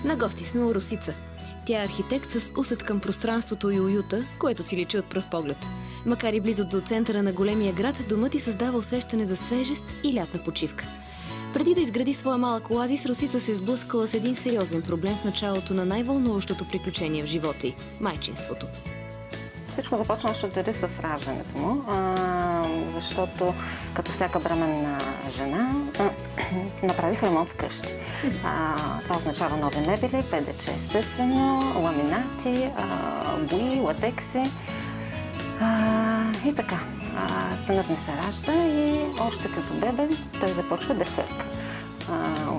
На гости сме у Росица. Тя е архитект с усет към пространството и уюта, което си личи от пръв поглед. Макар и близо до центъра на големия град, домът ти създава усещане за свежест и лятна почивка. Преди да изгради своя малък оазис, Росица се е сблъскала с един сериозен проблем в началото на най-вълнуващото приключение в живота й – майчинството. Всичко започна още дори с раждането му, защото като всяка бременна жена направих ремонт вкъщи. Това означава нови мебели, ПДЧ естествено, ламинати, бои, латекси и така. Синът ми се ражда и още като бебе той започва да хърка.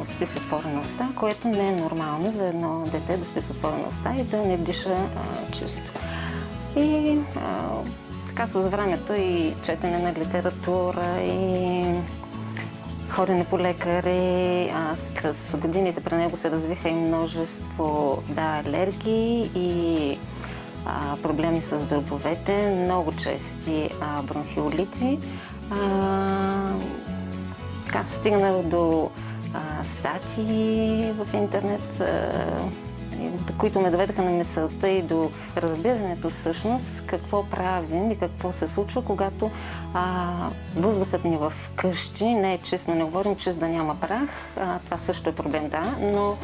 Спи с отворена уста, което не е нормално за едно дете да спи с отворена уста и да не диша чисто. И така с времето и четене на литература и ходене по лекари, с годините при него се развиха и множество алергии и проблеми с дробовете, много чести бронхиолити. Стигнах до статии в интернет, които ме доведаха на мисълта и до разбирането всъщност какво правим и какво се случва, когато въздухът ни в къщи не е чист, но не говорим чист да няма прах, това също е проблем, да, но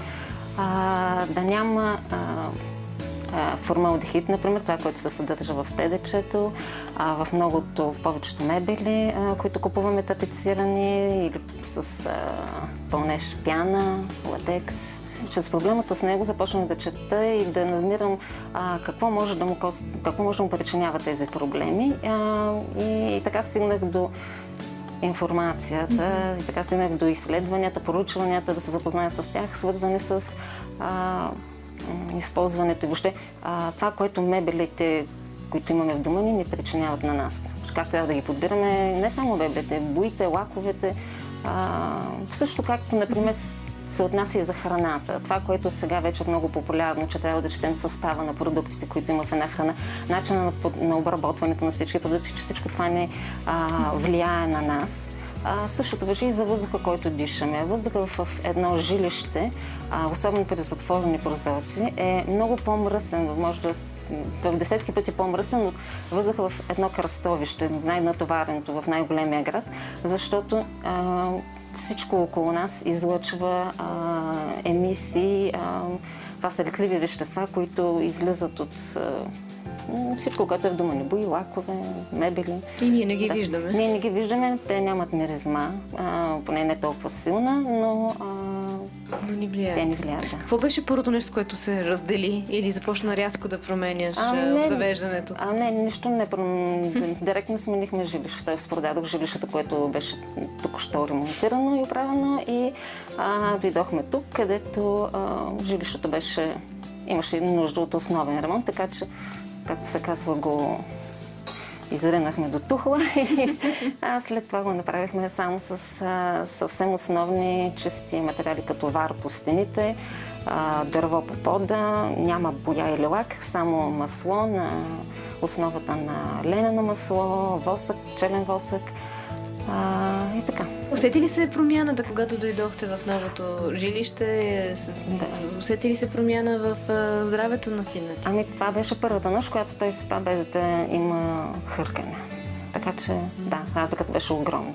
да няма формалдехид, например, това, което се съдържа в ПДЧ-то, в повечето мебели, които купуваме тапицирани или с пълнеж пяна, латекс. Чрез проблема с него започнах да чета и да намирам какво може да му причинява тези проблеми. И така стигнах до информацията, и така стигнах до изследванията, поручванията, да се запозная с тях, свързани с използването и въобще това, което мебелите, които имаме в дома ни причиняват на нас. Как трябва да ги подбираме, не само мебелите, боите, лаковете, също както, например, се отнася и за храната. Това, което сега вече е много популярно, че трябва да четем състава на продуктите, които има в една храна, начина на обработването на всички продукти, че всичко това не влияе на нас. Същото важи и за въздуха, който дишаме. Въздуха в едно жилище, особено при затворени прозорци, е много по-мръсен, може да в десетки пъти по-мръсен от въздуха в едно кръстовище, най-натовареното в най-големия град, защото всичко около нас излъчва емисии. Това са летливи вещества, които излизат от всичко, което е в дома ни. Бои, лакове, мебели. И ние не ги виждаме. Ние не ги виждаме, те нямат миризма, поне не толкова силна, но ни влияят. Те ни влияят, да. Какво беше първото нещо, което се раздели или започна рязко да променяш обзавеждането? Не, нищо не променя. Директно сменихме жилище. Т.е. продадох жилището, което беше току-що ремонтирано и оправено и дойдохме тук, където жилището имаше нужда от основен ремонт, така че, както се казва, го изринахме до тухла и след това го направихме само с съвсем основни чисти материали, като вар по стените, дърво по пода, няма боя или лак, само масло на основата на ленено масло, восък, челен восък и така. Усети ли се промяната, когато дойдохте в новото жилище? Да. Усети ли се промяна в здравето на сина ти? Това беше първата нощ, която той спа без да има хъркане. Така че, да, разликата беше огромна.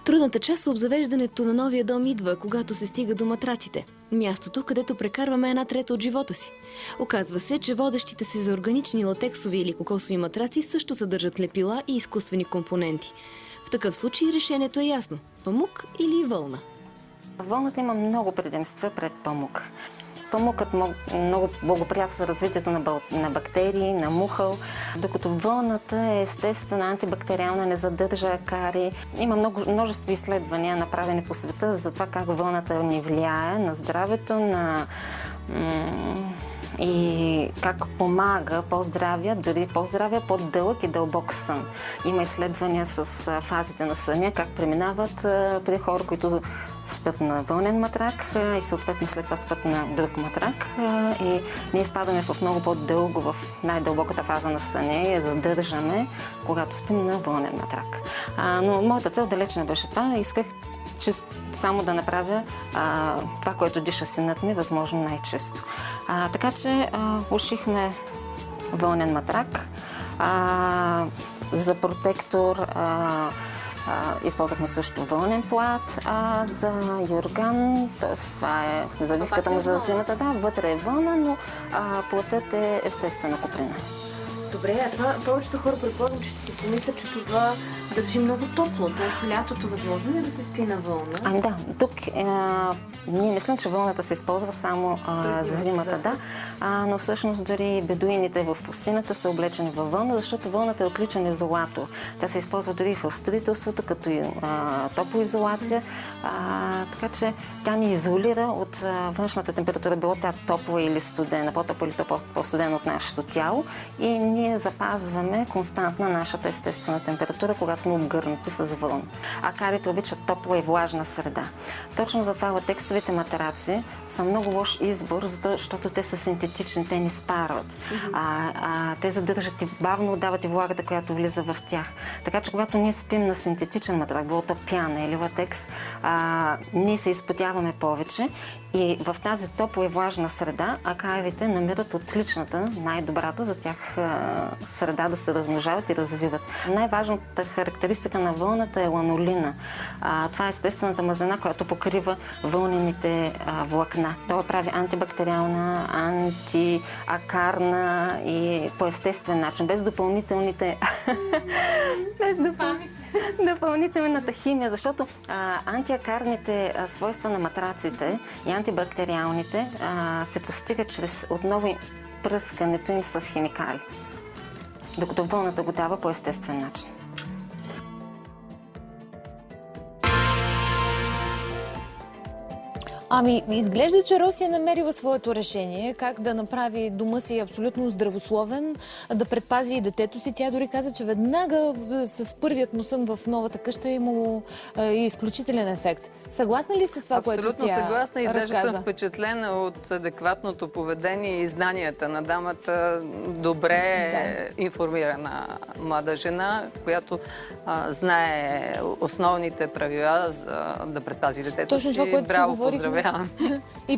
Трудната част в обзавеждането на новия дом идва, когато се стига до матраците. Мястото, където прекарваме 1/3 от живота си. Оказва се, че водещите се за органични латексови или кокосови матраци също съдържат лепила и изкуствени компоненти. В такъв случай решението е ясно – памук или вълна. Вълната има много предимства пред памук. Памукът много благоприятства за развитието на бактерии, на мухъл, докато вълната е естествена, антибактериална, не задържа кари. Има множество изследвания, направени по света за това как вълната ни влияе на здравето, и как помага дори по-здравия, по-дълъг и дълбок сън. Има изследвания с фазите на съня, как преминават при хора, които спят на вълнен матрак и съответно след това спят на друг матрак. И ние спадаме в много по-дълго, в най-дълбоката фаза на съня и я задържаме, когато спим на вълнен матрак. Но моята цел далеч не беше това. Исках само да направя това, което диша синът ми, възможно най-често. Така че ушихме вълнен матрак. За протектор използвахме също вълнен плат. За юрган, т.е. това е завивката му за зимата, да, вътре е вълна, но платът е естествено куприна. Добре, а това повечето хора предполагам, че ще си помислят, че това държи много топло. Тоест лятото възможно ли е да се спи на вълна? Ами да, тук ние мислим, че вълната се използва само за зимата, да. Но всъщност дори бедуините в пустината са облечени във вълна, защото вълната е отличен изолатор. Тя се използва дори в строителството като топлоизолация, така че тя ни изолира от външната температура, било тя топла или студена, по-топла или по-студена от нашето тяло, и ние запазваме константна нашата естествена температура, когато сме обгърнати с вълна. А карите обичат топла и влажна среда. Точно затова латексовите матраци са много лош избор, защото те са синтетични, те ни спарват. Те задържат и бавно отдават и влагата, която влиза в тях. Така че когато ние спим на синтетичен матрак, било то пяна или латекс, ние се изпотяваме повече и в тази топла и влажна среда акарите намират отличната, най-добрата за тях среда да се размножават и развиват. Най-важната характеристика на вълната е ланолина. Това е естествената мазнина, която покрива вълнените влакна. Това прави антибактериална, антиакарна и по естествен начин, без допълнителните... допълнителната химия, защото антиакарните свойства на матраците и антибактериалните се постигат чрез отново пръскането им с химикали, докато вълната го дава по естествен начин. Ами, изглежда, че Роси е намерила своето решение, как да направи дома си абсолютно здравословен, да предпази и детето си. Тя дори каза, че веднага с първият му сън в новата къща е имало изключителен ефект. Съгласна ли сте с това, което тя разказа? Абсолютно съгласна и даже съм впечатлена от адекватното поведение и знанията на дамата. Добре информирана млада жена, която знае основните правила за да предпази детето си. Точно това, което Браво, си говорихме. поздравявам. И